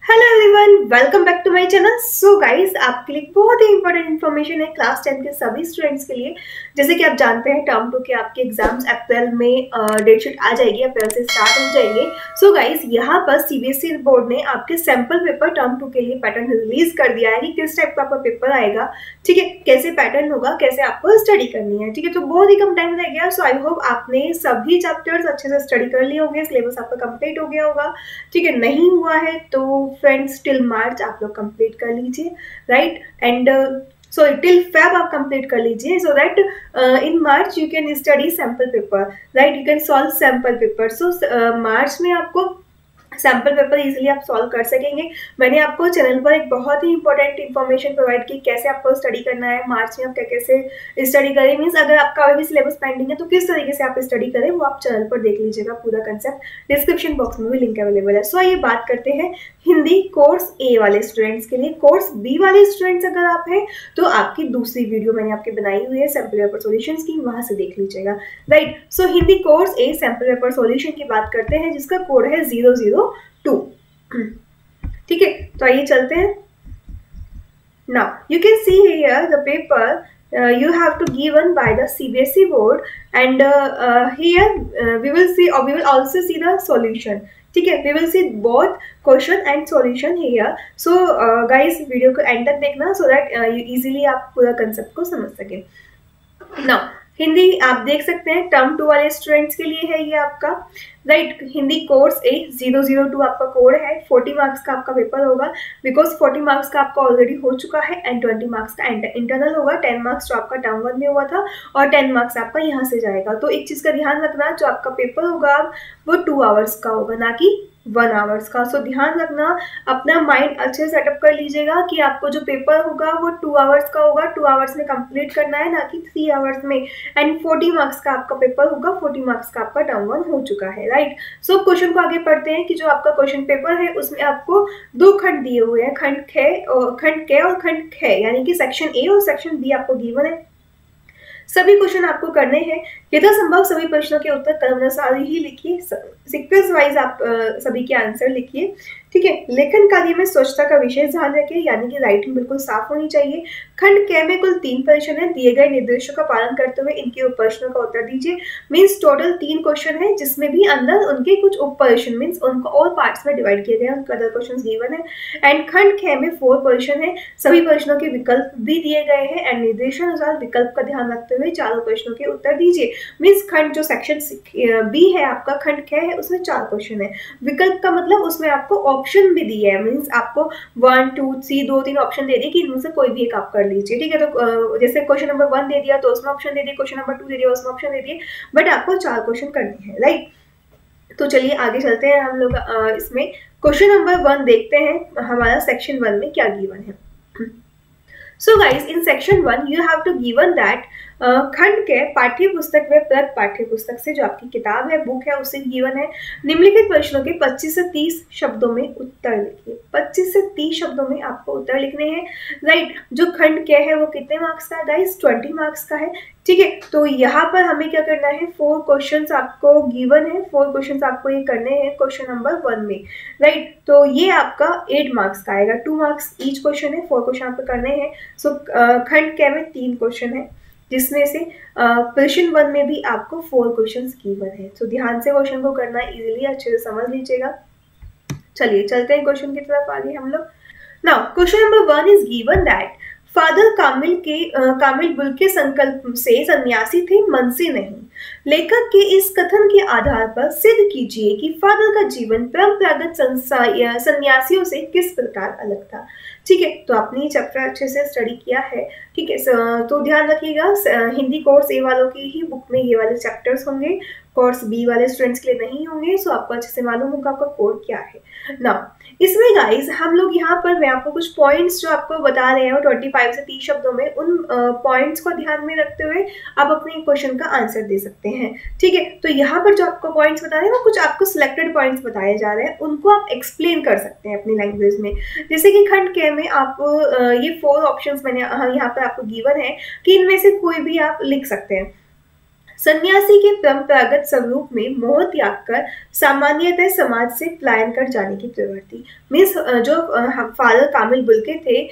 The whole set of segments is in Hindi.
Hello everyone, welcome back to my channel. So guys, आपके लिए बहुत ही इंपॉर्टेंट इन्फॉर्मेशन है क्लास 10 के सभी स्टूडेंट्स के लिए। जैसे कि आप जानते हैं टर्म 2 के आपके एग्जाम्स अप्रैल में डेट शीट आ जाएगी, अप्रैल से स्टार्ट हो जाएंगे। सो गाइस, यहाँ पर सीबीएसई बोर्ड ने आपके सैंपल पेपर टर्म 2 के लिए पैटर्न रिलीज कर दिया है कि किस टाइप का आपका पेपर आएगा, ठीक है, कैसे पैटर्न होगा, कैसे आपको स्टडी करनी है, ठीक है। तो बहुत ही कम टाइम रह गया। सो आई होप आपने सभी चैप्टर्स अच्छे से स्टडी कर लिए होंगे, सिलेबस आपका कंप्लीट हो गया होगा, ठीक है। नहीं हुआ है तो फ्रेंड्स टिल मार्च आप लोग कंप्लीट कर लीजिए, right. And so till Feb आप कंप्लीट कर लीजिए, so that in March you can study sample paper, right, you can solve sample paper. So March में आपको सैम्पल पेपर इजीली आप सॉल्व कर सकेंगे। मैंने आपको चैनल पर एक बहुत ही इंपॉर्टेंट इन्फॉर्मेशन प्रोवाइड की, कैसे आपको स्टडी करना है मार्च में, आप कैसे स्टडी करें, मीन्स अगर आपका अभी भी सिलेबस पेंडिंग है तो किस तरीके से आप स्टडी करें वो आप चैनल पर देख लीजिएगा, पूरा कंसेप्ट डिस्क्रिप्शन बॉक्स में भी लिंक अवेलेबल है। सो आइए बात करते हैं हिंदी कोर्स ए वाले स्टूडेंट्स के लिए। कोर्स बी वाले स्टूडेंट्स अगर आप हैं तो आपकी दूसरी वीडियो मैंने आपकी बनाई हुई है सैम्पल पेपर सॉल्यूशंस की, वहां से देख लीजिएगा, राइट। सो हिंदी कोर्स ए सैम्पल पेपर सॉल्यूशन की बात करते हैं, जिसका कोड है 002, ठीक है। तो आइए चलते हैं। Now you can see here the paper you have to given by the CBSE board, and here we will see, or we will also see the solution, ठीक है। we will see both question and solution here. So guys, video को एंड तक देखना so that easily आप पूरा कंसेप्ट को समझ सके। नाउ हिंदी आप देख सकते हैं टर्म 2 वाले स्टूडेंट्स के लिए है ये आपका, राइट। हिंदी कोर्स ए 002 आपका कोड है। 40 मार्क्स का आपका पेपर होगा, बिकॉज 40 मार्क्स का आपका ऑलरेडी हो चुका है एंड 20 मार्क्स का इंटरनल होगा। 10 मार्क्स जो आपका टर्म 1 में हुआ था और 10 मार्क्स आपका यहाँ से जाएगा। तो एक चीज का ध्यान रखना, जो आपका पेपर होगा वो 2 आवर्स का होगा, ना कि 1 आवर्स का। सो ध्यान रखना, अपना माइंड अच्छे सेटअप कर लीजिएगा कि आपको जो पेपर होगा वो 2 आवर्स का होगा, 2 आवर्स में कंप्लीट करना है, ना कि 3 आवर्स में। एंड 40 मार्क्स का आपका पेपर होगा, 40 मार्क्स का आपका टर्म 1 हो चुका है, राइट। सो क्वेश्चन को आगे पढ़ते हैं कि जो आपका क्वेश्चन पेपर है उसमें आपको 2 खंड दिए हुए हैं, खंड ख और खंड ख, यानी कि सेक्शन ए और सेक्शन बी आपको गिवन है। सभी क्वेश्चन आपको करने हैं, यथासंभव सभी प्रश्नों के उत्तर क्रमानुसार ही लिखिए, सीक्वेंस वाइज आप सभी के आंसर लिखिए, ठीक है। लेखन कार्य में स्वच्छता का विशेष ध्यान रखें, यानी कि राइटिंग बिल्कुल साफ होनी चाहिए। खंड क में कुल 3 प्रश्न है, दिए गए निर्देशों का पालन करते हुए इनके उप प्रश्नों का उत्तर दीजिए। मीन्स टोटल 3 क्वेश्चन है, जिसमें भी अंदर उनके कुछ उप प्रश्न, मीन्स उनको और पार्ट्स में डिवाइड किए गए हैं, उनका अदर क्वेश्चन गिवन है। एंड खंड ख में 4 प्रश्न है, सभी प्रश्नों के विकल्प भी दिए गए हैं एंड निर्देशानुसार विकल्प का ध्यान रखते हुए चारों प्रश्नों के उत्तर दीजिए। मीन्स खंड जो सेक्शन बी है आपका, खंड ख है, उसमें 4 क्वेश्चन है। विकल्प का मतलब उसमें आपको ऑप्शन भी दिए है, मीन्स आपको 1 2 3 2-3 ऑप्शन दे दिए कि इनमें से कोई भी एक आप कर लीजिए, ठीक है। तो जैसे क्वेश्चन नंबर 1 दे दिया तो उसमें ऑप्शन दे दिए, क्वेश्चन नंबर 2 दे दिया उसमें ऑप्शन दे दिए, बट आपको 4 क्वेश्चन करने हैं, राइट। तो चलिए आगे चलते हैं हम लोग इसमें क्वेश्चन नंबर 1 देखते हैं हमारा सेक्शन 1 में क्या गिवन है। So guys, in section 1 you have to given that खंड के पाठ्य पुस्तक व प्रत पाठ्य पुस्तक से जो आपकी किताब है, बुक है, उसे गिवन है। निम्नलिखित प्रश्नों के 25 से 30 शब्दों में उत्तर लिखिए। 25 से 30 शब्दों में आपको उत्तर लिखने हैं, राइट। जो खंड के है वो कितने मार्क्स का है गाइस? 20 मार्क्स का है, ठीक है। तो यहाँ पर हमें क्या करना है, 4 क्वेश्चंस आपको गिवन है, 4 क्वेश्चंस आपको ये करने हैं क्वेश्चन नंबर 1 में, राइट। तो ये आपका 8 मार्क्स का आएगा, 2 मार्क्स ईच क्वेश्चन है, 4 क्वेश्चन आपको करने हैं। सो खंड के में 3 क्वेश्चन है, जिसमें से प्रश्न 1 में भी आपको 4 क्वेश्चंस गिवन है। तो ध्यान से क्वेश्चन को करना, इजीली अच्छे से समझ लीजिएगा। चलिए चलते हैं क्वेश्चन की तरफ आगे हम लोग। Now question number 1 is given that father Kamil bull के संकल्प से सन्यासी थे, मन से नहीं। लेखक के इस कथन के आधार पर सिद्ध कीजिए कि फादर का जीवन परंपरागत सन्यासियों से किस प्रकार अलग था, ठीक है। तो आपने ये चैप्टर अच्छे से स्टडी किया है, ठीक है। तो ध्यान रखिएगा, हिंदी कोर्स ए वालों की ही बुक में ये वाले चैप्टर्स होंगे, कोर्स बी वाले स्टूडेंट्स के लिए नहीं होंगे। सो आपको अच्छे से मालूम होगा आपका कोड क्या है। नाउ इसमें गाइस हम लोग यहाँ पर मैं आपको कुछ पॉइंट्स जो आपको बता रहे हैं 25 से 30 शब्दों में, उन पॉइंट्स को ध्यान में रखते हुए आप अपने क्वेश्चन का आंसर दे सकते हैं, ठीक है। तो यहाँ पर जो आपको पॉइंट्स बता रहे हैं वो कुछ आपको सिलेक्टेड पॉइंट्स बताए जा रहे हैं, उनको आप एक्सप्लेन कर सकते हैं अपनी लैंग्वेज में। जैसे कि खंड के में आप ये 4 ऑप्शंस मैंने यहाँ पर आपको गिवन है कि इनमें से कोई भी आप लिख सकते हैं। सन्यासी के परंपरागत स्वरूप में मोह त्याग कर सामान्यतः समाज से पलायन कर जाने की प्रवृत्ति। मीन्स जो फादर कामिल बुल्के थे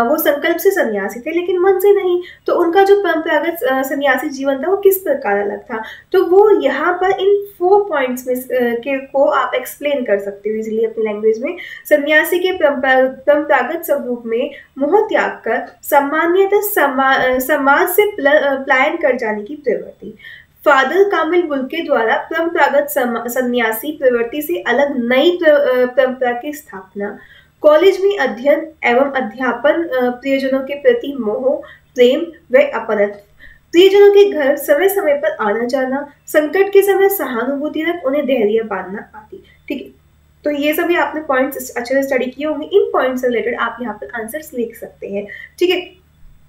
वो संकल्प से सन्यासी थे लेकिन मन से नहीं, तो उनका जो परंपरागत सन्यासी जीवन था वो किस प्रकार अलग था, तो वो यहाँ पर इन 4 पॉइंट्स में को आप एक्सप्लेन कर सकते हो इजीली अपनी लैंग्वेज में। सन्यासी के परंपरागत स्वरूप में मोह त्याग कर सामान्यतः समाज से पलायन कर जाने की प्रवृत्ति। फादर कामिल बुल्के द्वारा परंपरागत सन्यासी प्रवृत्ति से अलग नई परंपरा की स्थापना। कॉलेज में अध्ययन एवं अध्यापन, प्रियजनों के प्रति मोह, प्रेम व अपनत्व, प्रियजनों के घर समय समय पर आना जाना, संकट के समय सहानुभूति रख उन्हें धैर्य बांधना आदि। ठीक है, तो ये सभी आपने पॉइंट्स अच्छे से स्टडी किए होंगे। इन पॉइंट्स से रिलेटेड आप यहाँ पर आंसर्स लिख सकते हैं। ठीक है,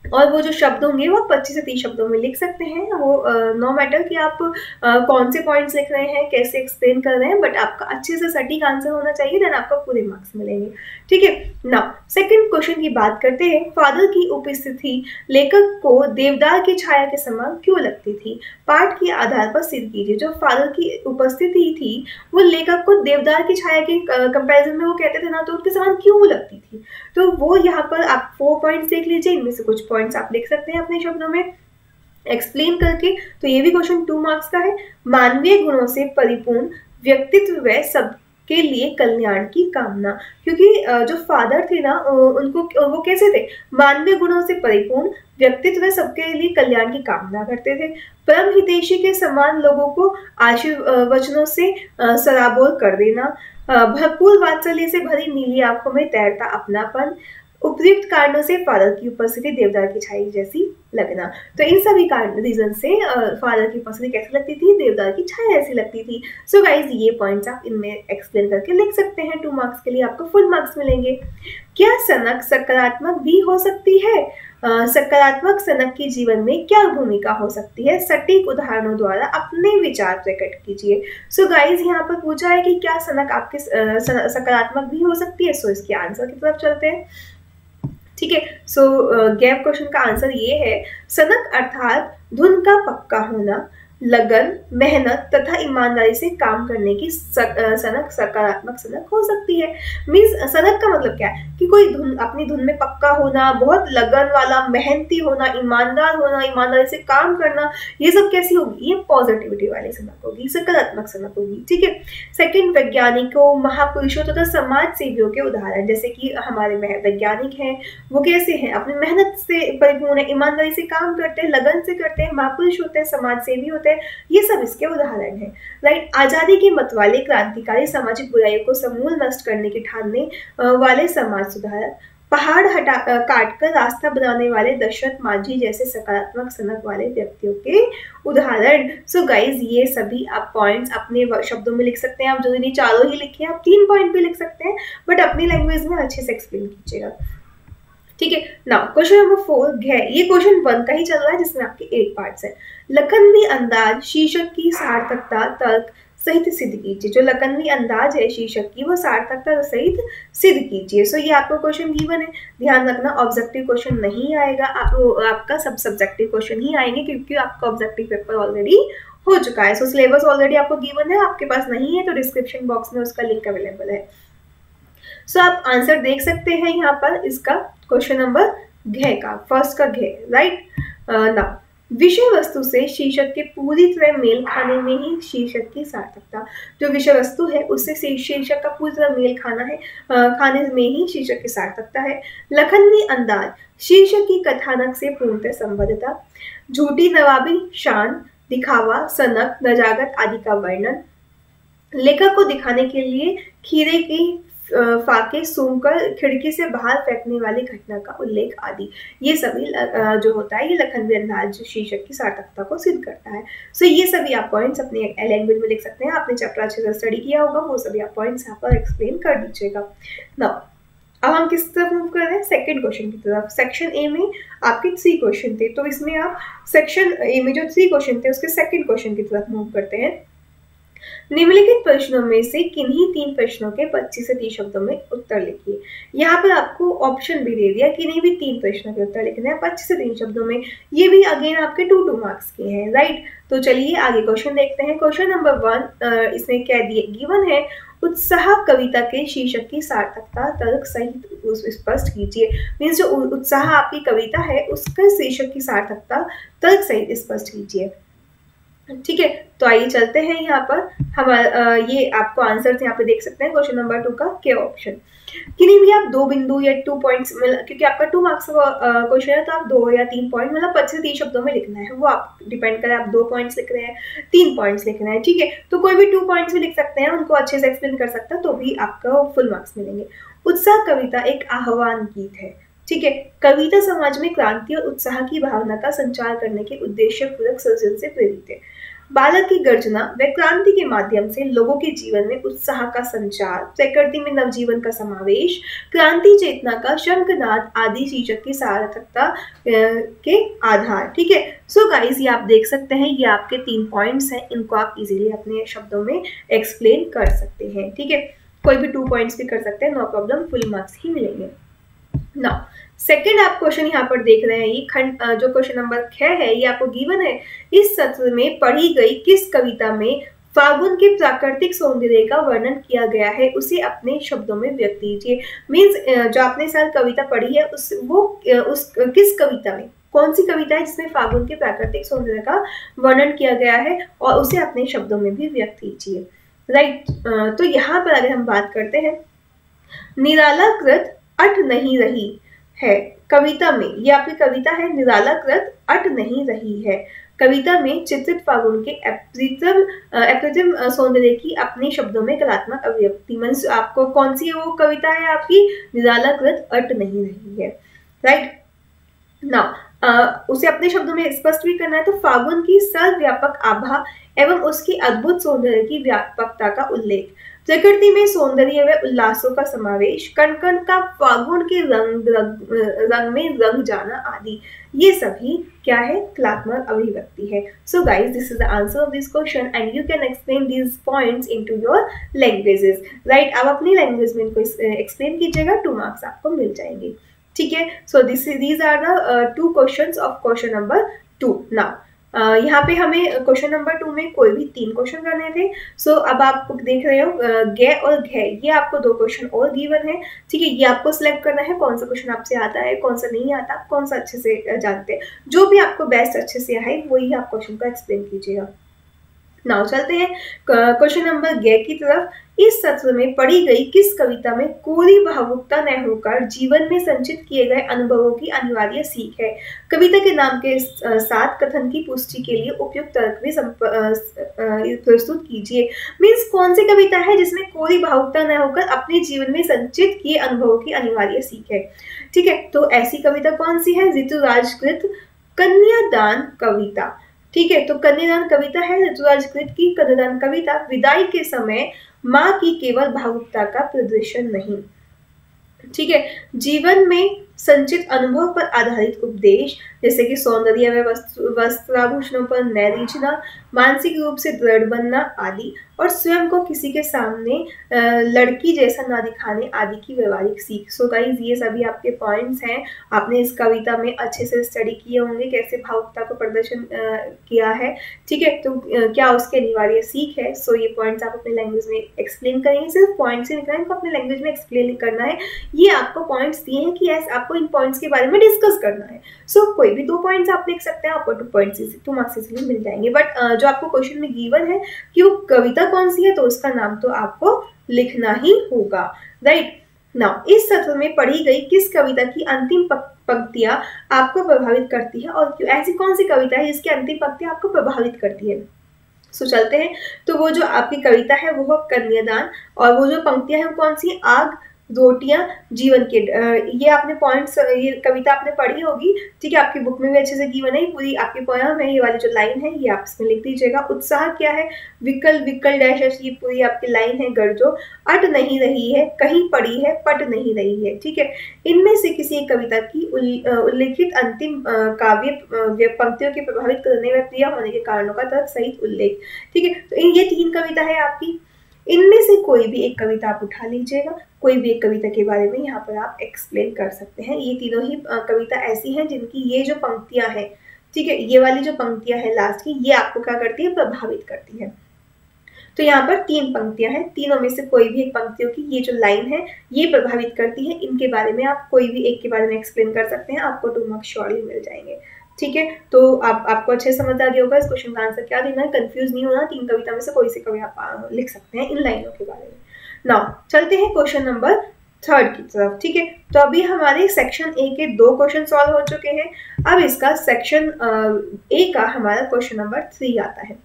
और वो जो शब्द होंगे वो 25 से 30 शब्दों में लिख सकते हैं। वो नो मैटर कि आप कौन से पॉइंट्स लिख रहे हैं, कैसे एक्सप्लेन कर रहे हैं, बट आपका अच्छे से सटीक आंसर होना चाहिए, देन आपको पूरे मार्क्स मिलेंगे। ठीक है, नाउ सेकंड क्वेश्चन की बात करते हैं। फादर की उपस्थिति लेखक को देवदार की छाया के समान क्यों लगती थी? पाठ के आधार पर सिद्ध कीजिए। जो फादर की उपस्थिति थी वो लेखक को देवदार की छाया के कंपैरिजन में वो कहते थे ना, तो उनके समान क्यों लगती थी? तो वो यहाँ पर आप 4 पॉइंट्स देख लीजिए, इनमें से कुछ पॉइंट्स आप लिख सकते हैं अपने शब्दों में एक्सप्लेन करके। तो ये भी क्वेश्चन 2 मार्क्स का है। मानवीय गुणों से परिपूर्ण व्यक्तित्व व सबके लिए कल्याण की कामना। क्योंकि जो फादर थे ना उनको वो कैसे थे? मानवीय गुणों से परिपूर्ण व्यक्तित्व सबके लिए कल्याण की कामना करते थे। परम हितैषी के समान लोगों को आशीर्वचनों से सराबोर कर देना। भरपूर वात्सल्य से भरी नीली आंखों में तैरता अपनापन। उपयुक्त कारणों से फादर की उपस्थिति देवदार की छाया जैसी लगना। तो इन सभी रीजन से फादर की उपस्थिति कैसी लगती थी? देवदार की छाया ऐसी लगती थी। सो गाइज ये पॉइंट्स आप इनमें एक्सप्लेन करके लिख सकते हैं। 2 मार्क्स के लिए आपको फुल मार्क्स मिलेंगे। क्या सनक सकारात्मक भी हो सकती है? सकारात्मक सनक के जीवन में क्या भूमिका हो सकती है? सटीक उदाहरणों द्वारा अपने विचार प्रकट कीजिए। सो गाइज यहाँ पर पूछा है कि क्या सनक आपके सकारात्मक भी हो सकती है? सो इसके आंसर की तरफ चलते हैं। ठीक है, सो गैप क्वेश्चन का आंसर ये है, सनक अर्थात धुन का पक्का होना, लगन, मेहनत तथा ईमानदारी से काम करने की सनक सकारात्मक सनक हो सकती है। मीन्स सनक का मतलब क्या है कि कोई धुन अपनी धुन में पक्का होना, बहुत लगन वाला, मेहनती होना, ईमानदार होना, ईमानदारी से काम करना, ये सब कैसी होगी? ये पॉजिटिविटी वाली सनक होगी, सकारात्मक सनक होगी। ठीक है, सेकंड, वैज्ञानिकों, महापुरुषों तथा समाज सेवियों के उदाहरण, जैसे कि हमारे वैज्ञानिक हैं, वो कैसे हैं? अपनी मेहनत से परिपूर्ण है, ईमानदारी से काम करते हैं, लगन से करते हैं, महापुरुष होते हैं, समाज सेवी होते हैं, ये सब इसके उदाहरण हैं। राइट, आजादी के मतवाले, क्रांतिकारी, सामाजिक बुराइयों को समूल नष्ट करने के ठानने वाले समाज सुधारक, पहाड़ काट कर रास्ता बनाने वाले दशरथ मांझी जैसे सकारात्मक सनक वाले व्यक्तियों के उदाहरण। सो गाइज ये सभी आप पॉइंट्स अपने शब्दों में लिख सकते हैं। आप जो नहीं चारों ही लिखे, आप 3 पॉइंट भी लिख सकते हैं, बट अपनी लैंग्वेज में अच्छे से एक्सप्लेन कीजिएगा। ठीक है, नाउ क्वेश्चन नंबर 4 है, ये क्वेश्चन 1 का ही चल रहा है जिसमें आपके 8 पार्ट्स हैं। लखनवी अंदाज शीर्षक की सार्थकता तर्क सहित सिद्ध कीजिए। जो लखनवी अंदाज है शीर्षक की वो सार्थकता सहित सिद्ध कीजिए। सो ये आपको क्वेश्चन गिवन है, ध्यान रखना ऑब्जेक्टिव क्वेश्चन नहीं आएगा, आपका सब सब्जेक्टिव क्वेश्चन ही आएंगे क्योंकि आपका ऑब्जेक्टिव पेपर ऑलरेडी हो चुका है। सो सिलेबस ऑलरेडी आपको गिवन है, आपके पास नहीं है तो डिस्क्रिप्शन बॉक्स में उसका लिंक अवेलेबल है। सो आप आंसर देख सकते हैं यहाँ पर इसका क्वेश्चन नंबर घ का, फर्स्ट का घ। राइट, ना विषय वस्तु से शीर्षक के पूरी तरह मेल खाने में ही शीर्षक की सार्थकता। जो विषय वस्तु है उससे शीर्षक का पूरी तरह मेल खाने में ही शीर्षक की सार्थकता है। लखनवी अंदाज शीर्षक की कथानक से पूर्णतः संबद्धता। झूठी नवाबी, शान, दिखावा, सनक, नजाकत आदि का वर्णन। लेखक को दिखाने के लिए खीरे की फाके सूंघकर खिड़की से बाहर फेंकने वाली घटना का उल्लेख आदि। ये सभी जो होता है ये लखनवी अंदाज शीर्षक की सार्थकता को सिद्ध करता है। सो ये सभी आप पॉइंट्स अपने लैंग्वेज में लिख सकते हैं। आपने चैप्टर अच्छे से स्टडी किया होगा, वो सभी आप पॉइंट्स यहाँ पर एक्सप्लेन कर दीजिएगा। नाउ अब हम किस तरफ मूव कर रहे हैं? सेकंड क्वेश्चन की तरफ। सेक्शन ए में आपके 3 क्वेश्चन थे, तो इसमें आप सेक्शन ए में जो 3 क्वेश्चन थे उसके सेकंड क्वेश्चन की तरफ मूव करते हैं। निम्नलिखित प्रश्नों में से किन्हीं 3 प्रश्नों के 25 से 30 शब्दों में उत्तर लिखिए। यहाँ पर आपको ऑप्शन भी दे दिया, किन्हीं भी 3 प्रश्नों के उत्तर लिखने हैं 25 से 3 शब्दों में। ये भी अगेन आपके 2 मार्क्स के हैं, राइट। तो चलिए आगे क्वेश्चन देखते हैं। क्वेश्चन नंबर 1 इसमें क्या गिवन है, उत्साह कविता के शीर्षक की सार्थकता तर्क सहित स्पष्ट कीजिए। मीन्स जो उत्साह आपकी कविता है उसका शीर्षक की सार्थकता तर्क सहित स्पष्ट कीजिए। ठीक है, तो आइए चलते हैं यहाँ पर। हमारा ये आपको आंसर यहाँ पे देख सकते हैं क्वेश्चन नंबर 2 का के ऑप्शन। किन्हीं भी आप 2 बिंदु या 2 पॉइंट्स, क्योंकि आपका 2 मार्क्स का क्वेश्चन है तो आप 2 या 3 पॉइंट मतलब 25 से 30 शब्दों में लिखना है। वो आप डिपेंड करें, आप 2 पॉइंट्स लिख रहे हैं, 3 पॉइंट्स लिख रहे हैं, ठीक है। तो कोई भी 2 पॉइंट्स भी लिख सकते हैं, उनको अच्छे से एक्सप्लेन कर सकता है तो भी आपका फुल मार्क्स मिलेंगे। उत्साह कविता एक आह्वान गीत है, ठीक है। कविता समाज में क्रांति और उत्साह की भावना का संचार करने के उद्देश्य पूर्वक सृजन से प्रेरित है। बालक की गर्जना व क्रांति के माध्यम से लोगों के जीवन में उत्साह का संचार, प्रकृति में नवजीवन का समावेश, क्रांति चेतना का शंखनाद आदि शीर्षक की सार्थकता के आधार, ठीक है। सो गाइस, ये आप देख सकते हैं, ये आपके 3 पॉइंट्स हैं, इनको आप इजीली अपने शब्दों में एक्सप्लेन कर सकते हैं, ठीक है। कोई भी 2 पॉइंट्स भी कर सकते हैं, नो प्रॉब्लम, फुल मार्क्स ही मिलेंगे। नाउ सेकेंड आप क्वेश्चन यहाँ पर देख रहे हैं, ये खंड जो क्वेश्चन नंबर 6 है, ये आपको गिवन है। इस सत्र में पढ़ी गई किस कविता में फागुन के प्राकृतिक सौंदर्य का वर्णन किया गया है, उसे अपने शब्दों में व्यक्त कीजिए। मीन्स जो आपने सर कविता पढ़ी है उस किस कविता में, कौन सी कविता है जिसमें फागुन के प्राकृतिक सौंदर्य का वर्णन किया गया है और उसे अपने शब्दों में भी व्यक्त कीजिए, राइट। तो यहाँ पर अगर हम बात करते हैं, निराला कृत अट नहीं रही है कविता में, ये आपकी कविता है, निराला कृत अट नहीं रही है कविता में चित्रित फागुन के अप्रतिम सौंदर्य की अपने शब्दों में कलात्मक अभिव्यक्ति। मीन्स आपको कौन सी वो कविता है आपकी, निराला कृत अट नहीं रही है, राइट। नाउ उसे अपने शब्दों में स्पष्ट भी करना है, तो फागुन की सर्वव्यापक आभा एवं उसकी अद्भुत सौंदर्य की व्यापकता का उल्लेख, प्रकृति में सौंदर्य व उल्लासों का समावेश, कण कण का फागुन के रंग में रंग जाना आदि, ये सभी क्या है, कलात्मक अभिव्यक्ति है। So guys, this is the answer of this question and you can explain these points into your languages, right. आप अपनी लैंग्वेज में इनको एक्सप्लेन कीजिएगा, 2 मार्क्स आपको मिल जाएंगे, ठीक है। So these are the 2 questions of question number 2। Now यहाँ पे हमें क्वेश्चन नंबर 2 में कोई भी 3 क्वेश्चन करने थे। सो अब आप देख रहे हो गे और घे, ये आपको 2 क्वेश्चन और गिवन है, ठीक है। ये आपको सिलेक्ट करना है कौन सा क्वेश्चन आपसे आता है, कौन सा नहीं आता, कौन सा अच्छे से जानते हैं, जो भी आपको बेस्ट अच्छे से आए वही आप क्वेश्चन को एक्सप्लेन कीजिएगा। नाउ चलते हैं क्वेश्चन नंबर गे की तरफ। इस सत्र में पढ़ी गई किस कविता में कोरी भावुकता न होकर जीवन में संचित किए गए अनुभवों की अनिवार्य सीख है। कविता के नाम के साथ कथन की पुष्टि के लिए उपयुक्त तर्क भी प्रस्तुत कीजिए। मीन्स कौन सी कविता है जिसमें कोरी भावुकता न होकर अपने जीवन में संचित किए अनुभवों की अनिवार्य सीख है, ठीक है। तो ऐसी कविता कौन सी है, ऋतुराज कृत कन्यादान कविता, ठीक है। तो कन्यादान कविता है ऋतुराज कृत की कन्यादान कविता। विदाई के समय माँ की केवल भावुकता का प्रदर्शन नहीं, ठीक है। जीवन में संचित अनुभव पर आधारित उपदेश, जैसे कि सौंदर्य व वस्त्राभूषणों पर न रीझना, मानसिक रूप से दृढ़ बनना आदि, और स्वयं को किसी के सामने लड़की जैसा ना दिखाने आदि की व्यवहारिक सीख। सो गाइस, ये सभी आपके पॉइंट्स हैं। आपने इस कविता में अच्छे से स्टडी किए होंगे, कैसे भावुकता को प्रदर्शन किया है, ठीक है। तो क्या उसके अनिवार्य सीख है। सो ये पॉइंट्स आप अपने लैंग्वेज में एक्सप्लेन करेंगे, सिर्फ पॉइंट्स ही निकला है, इनको अपने लैंग्वेज में एक्सप्लेन करना है। ये आपको पॉइंट्स दिए हैं कि आपको इन पॉइंट्स के बारे में डिस्कस करना है। सो कोई भी 2 पॉइंट्स आप लिख सकते हैं, आपको 2 पॉइंट्स 2 मार्क्स इसलिए मिल जाएंगे। बट जो आपको क्वेश्चन में गिवन है कि वो कविता कौन सी है, तो उसका नाम तो आपको लिखना ही होगा, राइट। नाउ इस सत्र में पढ़ी गई किस कविता की अंतिम पंक्तियां आपको प्रभावित करती है और क्यों। ऐसी कौन सी कविता है जिसकी अंतिम पंक्तियां आपको प्रभावित करती है। सो चलते हैं, तो वो जो आपकी कविता है वो कन्यादान, और वो जो पंक्तियां हैं वो कौन सी, आग रोटियां जीवन के ये आपने पॉइंट्स, ये कविता आपने पढ़ी होगी, ठीक है, आपकी बुक में भी अच्छे से गिवन है, पूरी आपकी पोयम है, ये वाली जो लाइन है ये आप इसमें लिख दीजिएगा। उत्साह क्या है, विकल विकल डैश, ये पूरी आपकी लाइन है। गरजो, अट नहीं रही है, कहीं पड़ी है, पट नहीं रही है, ठीक है। इनमें से किसी एक कविता की उल्लेखित अंतिम काव्य पंक्तियों के प्रभावित करने व प्रिय होने के कारणों का तर्क सहित उल्लेख, ठीक है। तो ये 3 कविता है आपकी, इनमें से कोई भी एक कविता आप उठा लीजिएगा, कोई भी एक कविता के बारे में यहाँ पर आप एक्सप्लेन कर सकते हैं। ये तीनों ही कविता ऐसी हैं जिनकी ये जो पंक्तियां हैं, ठीक है, ये वाली जो पंक्तियां हैं लास्ट की, ये आपको क्या करती है, प्रभावित करती है। तो यहाँ पर 3 पंक्तियां हैं, तीनों में से कोई भी एक पंक्तियों की ये जो लाइन है ये प्रभावित करती है। इनके बारे में आप कोई भी एक के बारे में एक्सप्लेन कर सकते हैं, आपको 2 मार्क्स श्योरली मिल जाएंगे, ठीक है। तो आपको अच्छे समझ आ गया होगा इस क्वेश्चन का आंसर क्या देना है, कंफ्यूज नहीं होना। 3 कविता में से कोई सी कविता आप लिख सकते हैं इन लाइनों के बारे में। नाउ चलते हैं क्वेश्चन नंबर 3 की तरफ, ठीक है। तो अभी हमारे सेक्शन ए के 2 क्वेश्चन सॉल्व हो चुके हैं। अब इसका सेक्शन ए का हमारा क्वेश्चन नंबर 3 आता है।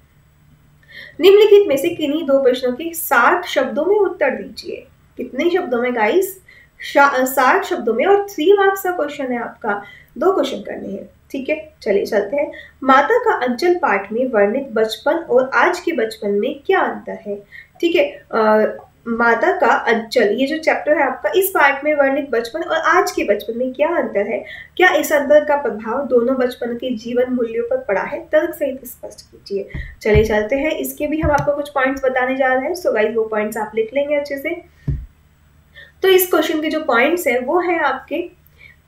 निम्नलिखित में से किन्हीं 2 प्रश्नों के 60 शब्दों में उत्तर दीजिए। कितने शब्दों में गाइस, 60 शब्दों में, और 3 मार्क्स का क्वेश्चन है आपका, 2 क्वेश्चन करने हैं, ठीक है। चलिए चलते हैं। माता का अंचल पाठ में वर्णित बचपन और आज के बचपन में क्या अंतर है, ठीक है। माता का अंचल, ये जो चैप्टर है आपका, इस पार्ट में वर्णित बचपन और आज के बचपन में क्या अंतर है, क्या इस अंतर का प्रभाव दोनों बचपन के जीवन मूल्यों पर पड़ा है, तर्क सहित स्पष्ट कीजिए। चलिए चलते हैं, इसके भी हम आपको कुछ पॉइंट्स बताने जा रहे हैं। सो गाइस वो पॉइंट्स आप लिख लेंगे अच्छे से। तो इस क्वेश्चन के जो पॉइंट्स है वो है आपके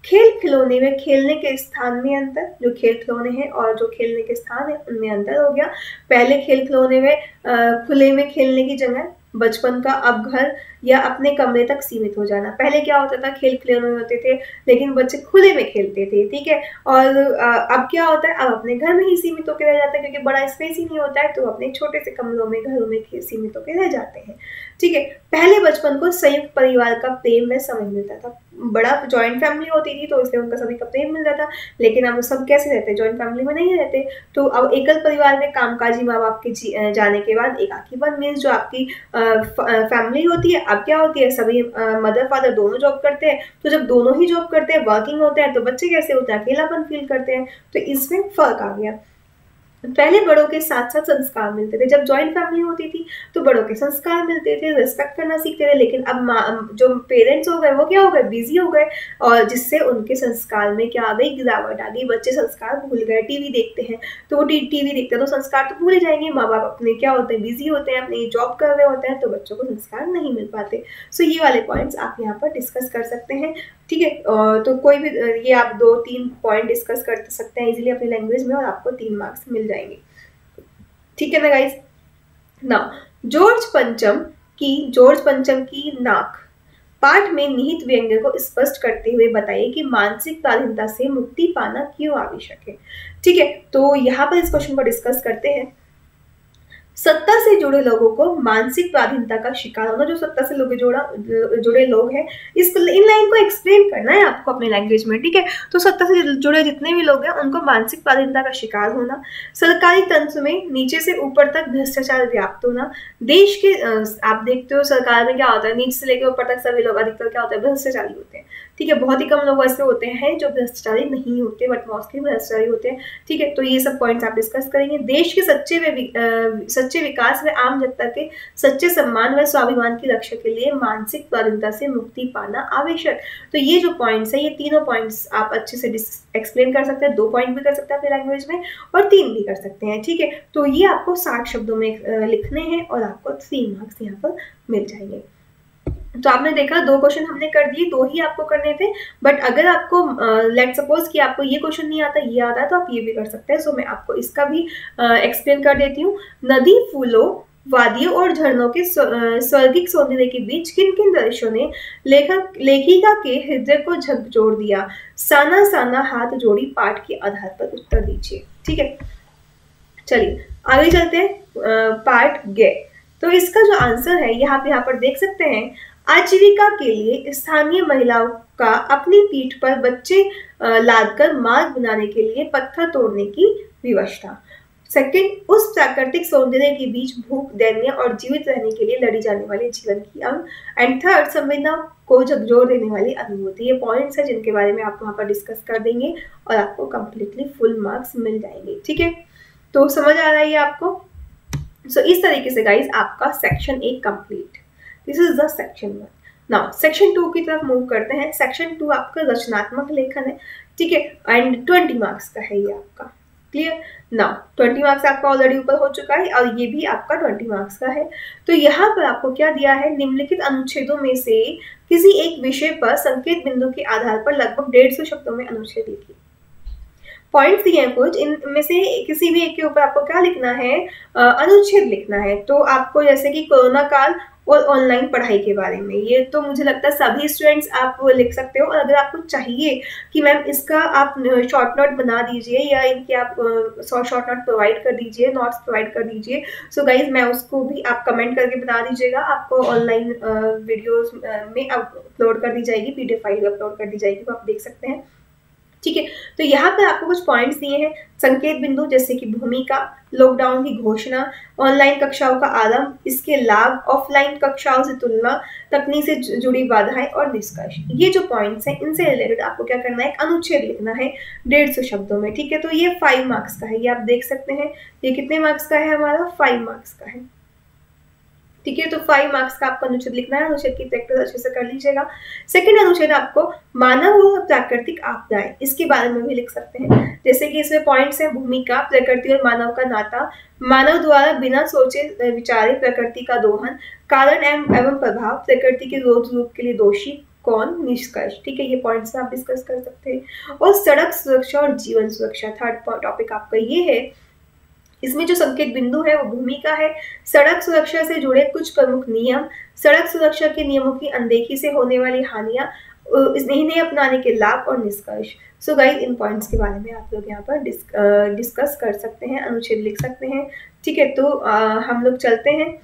खेल खिलौने में खेलने के स्थान में अंतर, जो खेल खिलौने हैं और जो खेलने के स्थान है उनमें अंतर हो गया। पहले खेल खिलौने में खुले में खेलने की जगह बचपन का अब घर या अपने कमरे तक सीमित हो जाना। पहले क्या होता था, खेल खिलौने होते थे लेकिन बच्चे खुले में खेलते थे, ठीक है। और अब क्या होता है, अब अपने घर में ही सीमित होकर रह जाते हैं, क्योंकि बड़ा स्पेस ही नहीं होता है, तो अपने छोटे से कमरों में, घरों में सीमित होकर रह जाते हैं, ठीक है। पहले बचपन को संयुक्त परिवार का प्रेम में समय मिलता था, बड़ा जॉइंट फैमिली होती थी तो इसलिए उनका सभी का प्रेम मिल जाता। लेकिन अब सब कैसे रहते हैं, जॉइंट फैमिली में नहीं रहते। तो अब एकल परिवार में कामकाजी माँ बाप के जाने के बाद एकाकीपन मीन्स जो आपकी फैमिली होती है, अब क्या होती है, सभी मदर फादर दोनों जॉब करते हैं। तो जब दोनों ही जॉब करते हैं, वर्किंग होते हैं, तो बच्चे कैसे होते हैं, अकेलापन फील करते हैं। तो इसमें फर्क आ गया। पहले बड़ों के साथ साथ संस्कार मिलते थे, जब जॉइंट फैमिली होती थी तो बड़ों के संस्कार मिलते थे, रिस्पेक्ट करना सीखते थे। लेकिन अब जो पेरेंट्स हो गए वो क्या हो गए, बिजी हो गए, और जिससे उनके संस्कार में क्या आ गई, गिरावट आ गई। बच्चे संस्कार भूल गए, टीवी देखते हैं तो वो टीवी देखते हैं तो संस्कार तो भूल जाएंगे। माँ बाप अपने क्या होते हैं, बिजी होते हैं, अपनी जॉब कर रहे होते हैं, तो बच्चों को संस्कार नहीं मिल पाते। सो ये वाले पॉइंट्स आप यहाँ पर डिस्कस कर सकते हैं, ठीक है। तो कोई भी ये आप 2-3 पॉइंट डिस्कस कर सकते हैं इजीली अपनी लैंग्वेज में, और आपको 3 मार्क्स मिल जाएंगे, ठीक है ना गाइस। नाउ जॉर्ज पंचम की नाक पाठ में निहित व्यंग्य को स्पष्ट करते हुए बताइए कि मानसिक स्वाधीनता से मुक्ति पाना क्यों आवश्यक है, ठीक है। तो यहाँ पर इस क्वेश्चन को डिस्कस करते हैं। सत्ता से जुड़े लोगों को मानसिक स्वाधीनता का शिकार होना, जो सत्ता से जुड़े लोग हैं, इसको इन लाइन को एक्सप्लेन करना है आपको अपने लैंग्वेज में, ठीक है। तो सत्ता से जुड़े जितने भी लोग हैं उनको मानसिक स्वाधीनता का शिकार होना, सरकारी तंत्र में नीचे से ऊपर तक भ्रष्टाचार व्याप्त होना। देश के आप देखते हो सरकार में क्या होता है, नीचे से लेकर ऊपर तक सभी लोग अधिकतर क्या होता है, भ्रष्टाचारी होते हैं, ठीक है। बहुत ही कम लोग ऐसे होते हैं जो भ्रष्टाचारी नहीं होते, बट मोस्टली भ्रष्टाचारी होते हैं, ठीक है। तो ये सब पॉइंट्स आप डिस्कस करेंगे। देश के सच्चे विकास व आम जनता के सच्चे सम्मान व स्वाभिमान की रक्षा के लिए मानसिक स्वाधीनता से मुक्ति पाना आवश्यक। तो ये जो पॉइंट्स है, ये तीनों पॉइंट्स आप अच्छे से एक्सप्लेन कर सकते हैं। 2 पॉइंट भी कर सकते हैं अपने लैंग्वेज में और 3 भी कर सकते हैं, ठीक है। तो ये आपको 60 शब्दों में लिखने हैं और आपको 3 मार्क्स यहाँ पर मिल जाएंगे। तो आपने देखा 2 क्वेश्चन हमने कर दिए, 2 ही आपको करने थे। बट अगर आपको लेट सपोज कि आपको ये क्वेश्चन नहीं आता, ये आता है, तो आप ये भी कर सकते हैं। सो मैं आपको इसका भी एक्सप्लेन कर देती हूँ। नदी, फूलों, वादियों और झरनों के स्वर्गिक सौंदर्य के बीच किन किन दृश्यों ने लेखिका के हृदय को झकझोर दिया? साना साना हाथ जोड़ी पाठ के आधार पर उत्तर दीजिए, ठीक है। चलिए आगे चलते हैं। पार्ट गे, तो इसका जो आंसर है यहाँ पर देख सकते हैं। आजीविका के लिए स्थानीय महिलाओं का अपनी पीठ पर बच्चे लादकर मार्ग बनाने के लिए पत्थर तोड़ने की व्यवस्था। सेकंड, उस प्राकृतिक सौंदर्य के बीच भूख, दैन्य और जीवित रहने के लिए लड़ी जाने वाले जीवन की अंग। एंड थर्ड, संवेदना को झकझोर देने वाली अनुभूति। ये पॉइंट्स है जिनके बारे में आप वहां पर डिस्कस कर देंगे और आपको कंप्लीटली फुल मार्क्स मिल जाएंगे। ठीक है, तो समझ आ रहा है आपको। सो इस तरीके से गाइज आपका section 1 complete. This is the section 1। Now section 2 की तरफ मूव करते हैं। सेक्शन 2 आपका रचनात्मक लेखन है। ठीक है, एंड 20 मार्क्स का है ये आपका। क्लियर। नाउ 20 मार्क्स आपका ऑलरेडी ऊपर हो चुका है और ये भी आपका 20 मार्क्स का है। तो यहाँ पर आपको क्या दिया है, निम्नलिखित अनुच्छेदों में से किसी एक विषय पर संकेत बिंदु के आधार पर लगभग 150 शब्दों में अनुच्छेद लिखिए। पॉइंट्स दिए हैं कुछ, इनमें से किसी भी एक के ऊपर आपको क्या लिखना है, अनुच्छेद लिखना है। तो आपको जैसे कि कोरोना काल और ऑनलाइन पढ़ाई के बारे में, ये तो मुझे लगता है सभी स्टूडेंट्स आप लिख सकते हो। और अगर आपको चाहिए कि मैम इसका आप शॉर्ट नोट बना दीजिए या इनके आप शॉर्ट नोट प्रोवाइड कर दीजिए, नोट्स प्रोवाइड कर दीजिए, सो गाइज मैं उसको भी आप कमेंट करके बता दीजिएगा। आपको ऑनलाइन वीडियोस में अपलोड कर दी जाएगी, PDF फाइल अपलोड कर दी जाएगी, तो आप देख सकते हैं। ठीक है, तो यहाँ पे आपको कुछ पॉइंट्स दिए हैं। संकेत बिंदु जैसे कि भूमिका, लॉकडाउन की घोषणा, ऑनलाइन कक्षाओं का आरंभ, इसके लाभ, ऑफलाइन कक्षाओं से तुलना, तकनीक से जुड़ी बाधाएं और निष्कर्ष। ये जो पॉइंट्स हैं इनसे रिलेटेड आपको क्या करना है, एक अनुच्छेद लिखना है 150 शब्दों में। ठीक है, तो ये 5 मार्क्स का है, ये आप देख सकते हैं। ये कितने मार्क्स का है हमारा, 5 मार्क्स का है। ठीक है, तो 5 मार्क्स का आपको अनुच्छेद लिखना है। अनुच्छेद की प्रैक्टिस अच्छे से कर लीजिएगा। सेकंड अनुच्छेद आपको मानव और प्राकृतिक आपदाएं, इसके बारे में भी लिख सकते हैं। जैसे कि इसमें पॉइंट्स है, भूमिका, प्रकृति और मानव का नाता, मानव द्वारा बिना सोचे विचारे प्रकृति का दोहन, कारण एवं प्रभाव, प्रकृति के रोज रूप के लिए दोषी कौन, निष्कर्ष। ठीक है, ये पॉइंट्स आप डिस्कस कर सकते हैं। और सड़क सुरक्षा और जीवन सुरक्षा, थर्ड टॉपिक आपका ये है। इसमें जो संकेत बिंदु है वो भूमिका है, सड़क सुरक्षा से जुड़े कुछ प्रमुख नियम, सड़क सुरक्षा के नियमों की अनदेखी से होने वाली हानियां, इन्हें अपनाने के लाभ और निष्कर्ष। सो गाइस, इन पॉइंट्स के बारे में आप लोग यहाँ पर डिस्कस कर सकते हैं, अनुच्छेद लिख सकते हैं। ठीक है, तो हम लोग चलते हैं।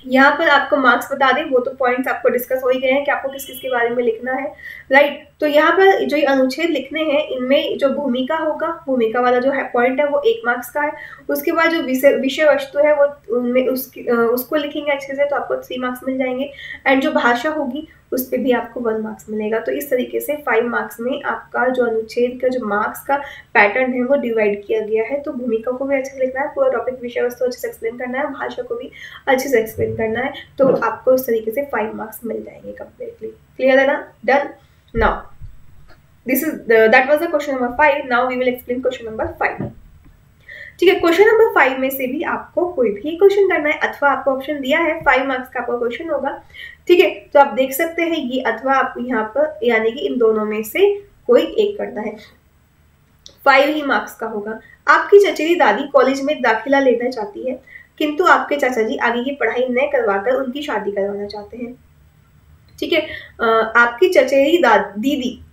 यहाँ पर आपको मार्क्स बता दें, वो तो पॉइंट्स आपको डिस्कस हो ही गए हैं कि आपको किस किस के बारे में लिखना है, राइट। तो यहाँ पर जो ये अनुच्छेद लिखने हैं, इनमें जो भूमिका होगा, भूमिका वाला जो है पॉइंट है वो 1 मार्क्स का है। उसके बाद जो विषय वस्तु है वो उनमें उसको लिखेंगे अच्छे से, तो आपको 3 मार्क्स मिल जाएंगे। एंड जो भाषा होगी उस पर भी आपको 1 मार्क्स मिलेगा। तो इस तरीके से 5 मार्क्स में आपका जो अनुच्छेद का जो मार्क्स का पैटर्न है वो डिवाइड किया गया है। तो भूमिका को भी अच्छे से लिखना है, पूरा टॉपिक विषय वस्तु अच्छे से एक्सप्लेन करना है, भाषा को भी अच्छे से एक्सप्लेन करना है। तो आपको इस तरीके से 5 मार्क्स मिल जाएंगे कंप्लीटली। क्लियर है ना, done. Now this is that was the question number 5। Now we will explain question number 5। ठीक है, क्वेश्चन नंबर 5 में से भी आपको कोई भी क्वेश्चन करना है। अथवा आपको ऑप्शन दिया है, 5 मार्क्स का आपका क्वेश्चन होगा। ठीक है, तो आप देख सकते हैं ये अथवा आप यहाँ पर, यानी कि इन दोनों में से कोई एक करना है। 5 ही मार्क्स का होगा। आपकी चचेरी दादी कॉलेज में दाखिला लेना चाहती है, किंतु आपके चाचा जी आगे की पढ़ाई न करवाकर उनकी शादी करवाना चाहते हैं। ठीक है,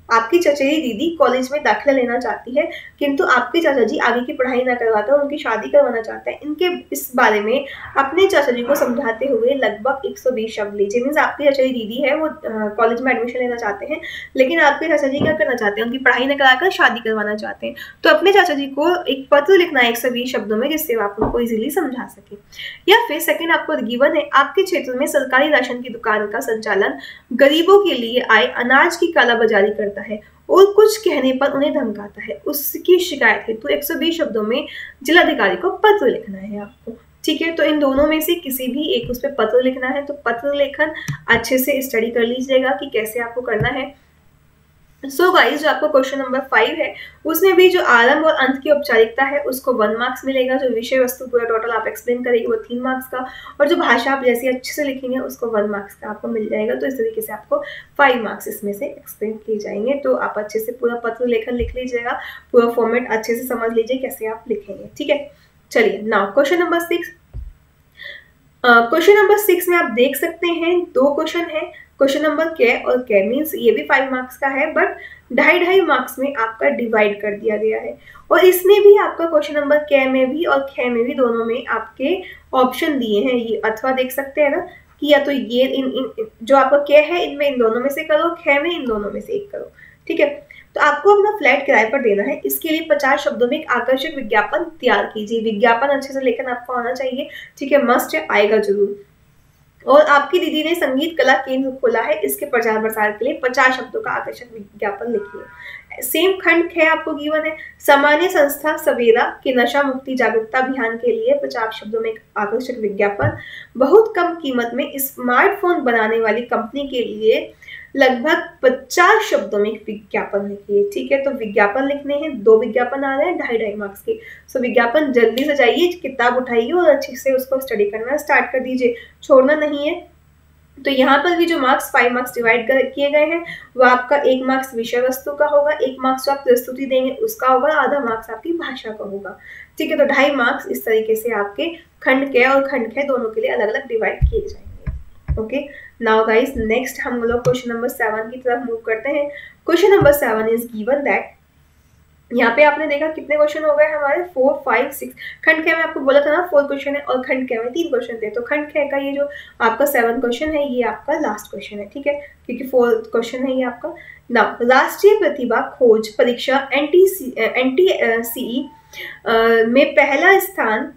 आपकी चचेरी दीदी कॉलेज में दाखिला लेना चाहती है, किंतु आपके चाचा जी आगे की पढ़ाई ना करवाकर उनकी शादी करवाना चाहते हैं। इनके इस बारे में अपने चाचा जी को समझाते हुए लगभग 120 शब्द लीजिए। मीन्स आपकी चचेरी दीदी है, वो कॉलेज में एडमिशन लेना चाहते हैं, लेकिन आपके चाचा जी क्या करना चाहते हैं, उनकी पढ़ाई न कराकर शादी करवाना चाहते हैं। तो अपने चाचा जी को एक पत्र लिखना है 120 शब्दों में, जिससे आप उनको इजीली समझा सके। या फिर सेकंड आपको गिवन है, आपके क्षेत्र में सरकारी राशन की दुकान का संचालन गरीबों के लिए आए अनाज की कालाबाजारी करता है और कुछ कहने पर उन्हें धमकाता है। उसकी शिकायत हेतु 120 शब्दों में जिलाधिकारी को पत्र लिखना है आपको। ठीक है, तो इन दोनों में से किसी भी एक उस पर पत्र लिखना है। तो पत्र लेखन अच्छे से स्टडी कर लीजिएगा कि कैसे आपको करना है। सो गाइस, जो आपको क्वेश्चन नंबर 5 है उसमें भी जो आरंभ और अंत की औपचारिकता है उसको 1 मार्क्स मिलेगा। जो विषय वस्तु पूरा टोटल आप एक्सप्लेन करेंगे वो 3 मार्क्स का, और जो भाषा आप जैसे अच्छे से लिखेंगे उसको 1 मार्क्स का आपको मिल जाएगा। तो इस तरीके से आपको 5 मार्क्स इसमें से एक्सप्लेन किए जाएंगे। तो आप अच्छे से पूरा पत्र लेखन लिख लीजिएगा, पूरा फॉर्मेट अच्छे से समझ लीजिए कैसे आप लिखेंगे। ठीक है, चलिए now question number 6। Question number 6 में आप देख सकते हैं 2 क्वेश्चन है। क्वेश्चन नंबर क और क मीन्स ये भी 5 मार्क्स का है, बट 2.5 मार्क्स में आपका डिवाइड कर दिया गया है। और इसमें भी आपका क्वेश्चन नंबर क में भी और ख में भी दोनों में आपके ऑप्शन दिए हैं। ये अथवा देख सकते हैं ना कि या तो ये इन जो आपका क है इनमें इन दोनों में से करो, ख में इन दोनों में से एक करो। ठीक है, तो आपको अपना फ्लैट किराए पर देना है। इसके लिए 50 शब्दों में एक आकर्षक विज्ञापन तैयार कीजिए। विज्ञापन अच्छे से लेखन आपको आना चाहिए, ठीक है, मस्ट है, आएगा जरूर। और आपकी दीदी ने संगीत कला केंद्र खोला है, इसके प्रचार प्रसार के लिए 50 शब्दों का आकर्षक विज्ञापन लिखिए। सेम खंड ख आपको गिवन है, सामान्य संस्था सवेरा के नशा मुक्ति जागरूकता अभियान के लिए 50 शब्दों में एक आकर्षक विज्ञापन। बहुत कम कीमत में स्मार्टफोन बनाने वाली कंपनी के लिए लगभग 50 शब्दों में एक विज्ञापन लिखिए, ठीक है। तो विज्ञापन लिखने हैं, 2 विज्ञापन आ रहे हैं 2.5 मार्क्स के। सो विज्ञापन जल्दी से जाइए, किताब उठाइए और अच्छे से उसको स्टडी करना स्टार्ट कर दीजिए, छोड़ना नहीं है। तो यहाँ पर भी जो मार्क्स 5 मार्क्स डिवाइड किए गए हैं वो आपका 1 मार्क्स विषय वस्तु का होगा, 1 मार्क्स जो आप प्रस्तुति देंगे उसका होगा, आधा मार्क्स आपकी भाषा का होगा, ठीक है। तो 2.5 मार्क्स इस तरीके से आपके खंड क और खंड ख दोनों के लिए अलग अलग डिवाइड किए जाएंगे। ओके, नाउ गाइस नेक्स्ट हम लोग क्वेश्चन नंबर 7 की तरफ मूव करते हैं। Question number 7 is given that, यहाँ पे आपने देखा कितने क्वेश्चन हो गए हमारे, 4, 5, 6। खंड ख में आपको बोला था ना 4 क्वेश्चन है और खंड ख में 3 क्वेश्चन थे। तो खंड ख का ये जो आपका 7 क्वेश्चन है ये आपका लास्ट क्वेश्चन है, ठीक है, क्योंकि 4 क्वेश्चन है ये आपका। नाउ राष्ट्रीय प्रतिभा खोज परीक्षा NTSE में पहला स्थान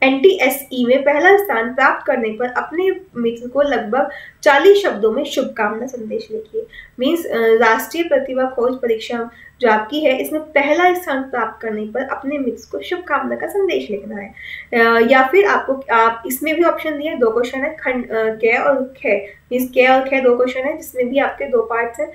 NTSE में पहला स्थान प्राप्त करने पर अपने मित्र को लगभग 40 शब्दों में शुभकामना संदेश लिखिए। मीन्स राष्ट्रीय प्रतिभा खोज परीक्षा जो आपकी है इसमें पहला स्थान प्राप्त करने पर अपने मित्र को शुभकामना का संदेश लिखना है। या फिर आप इसमें भी ऑप्शन दिए, 2 क्वेश्चन है, खंड क और ख, मीन्स क और ख 2 क्वेश्चन है जिसमें भी आपके 2 पार्ट्स हैं।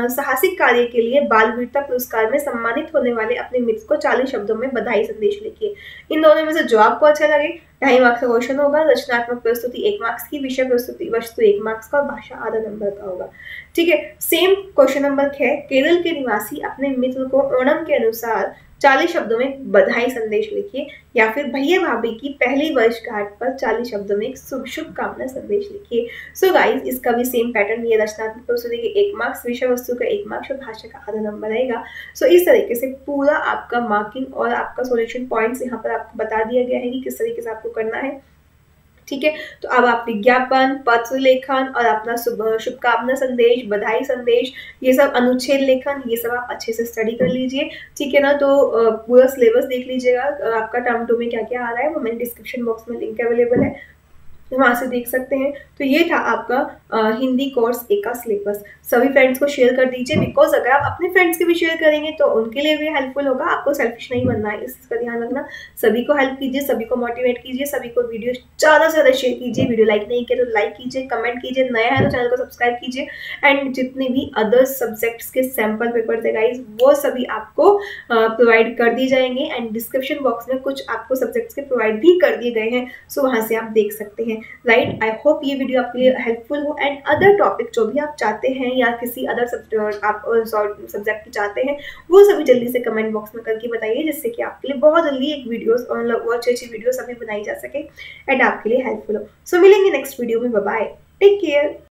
साहसिक कार्य के लिए बाल वीरता पुरस्कार में सम्मानित होने वाले अपने मित्र को 40 शब्दों में बधाई संदेश लिखिए। इन दोनों में से जो आपको अच्छा लगे, 2.5 मार्क्स का क्वेश्चन होगा, रचनात्मक प्रस्तुति 1 मार्क्स की, विषय प्रस्तुति वस्तु 1 मार्क्स का और भाषा आधा नंबर का होगा, ठीक है। सेम क्वेश्चन नंबर 6, केरल के निवासी अपने मित्र को ओणम के अनुसार 40 शब्दों में बधाई संदेश लिखिए। या फिर भैया भाभी की पहली वर्षगांठ पर 40 शब्दों में एक शुभकामना संदेश लिखिए। सो गाइस इसका भी सेम पैटर्न, ये रचनात्मक प्रस्तुति के 1 मार्क्स, विषय वस्तु का 1 मार्क्स और भाषा का आधा नंबर रहेगा। सो इस तरीके से पूरा आपका मार्किंग और आपका सॉल्यूशन पॉइंट्स यहाँ पर आपको बता दिया गया है कि किस तरीके से आपको करना है, ठीक है। तो अब आप विज्ञापन, पत्र लेखन और अपना शुभकामना संदेश, बधाई संदेश, ये सब अनुच्छेद लेखन, ये सब आप अच्छे से स्टडी कर लीजिए, ठीक है ना। तो पूरा सिलेबस देख लीजिएगा, आपका टर्म 2 में क्या क्या आ रहा है वो मैंने डिस्क्रिप्शन बॉक्स में लिंक अवेलेबल है, वहां से देख सकते हैं। तो ये था आपका हिंदी कोर्स 1 का सिलेबस। सभी फ्रेंड्स को शेयर कर दीजिए, बिकॉज अगर आप अपने फ्रेंड्स के भी शेयर करेंगे तो उनके लिए भी हेल्पफुल होगा। आपको सेल्फिश नहीं बनना है, इसका ध्यान रखना। सभी को हेल्प कीजिए, सभी को मोटिवेट कीजिए, सभी को वीडियो ज़्यादा से ज़्यादा शेयर कीजिए। वीडियो लाइक नहीं किया तो लाइक कीजिए, कमेंट कीजिए, नया है तो चैनल को सब्सक्राइब कीजिए। एंड जितने भी अदर सब्जेक्ट्स के सैम्पल पेपर थे गाइज वो सभी आपको प्रोवाइड कर दिए जाएंगे। एंड डिस्क्रिप्शन बॉक्स में कुछ आपको सब्जेक्ट्स के प्रोवाइड भी कर दिए गए हैं, सो वहाँ से आप देख सकते हैं, राइट। आई होप ये वीडियो आपके लिए हेल्पफुल हो। एंड अदर टॉपिक जो भी आप चाहते हैं या किसी अदर आप सब्जेक्ट चाहते हैं वो सभी जल्दी से कमेंट बॉक्स में करके बताइए, जिससे कि आपके लिए बहुत जल्दी एक वीडियोस और अच्छी अच्छी वीडियोस अभी बनाई जा सके एंड आपके लिए हेल्पफुल हो। सो मिलेंगे नेक्स्ट वीडियो में, बाय बाय, टेक केयर।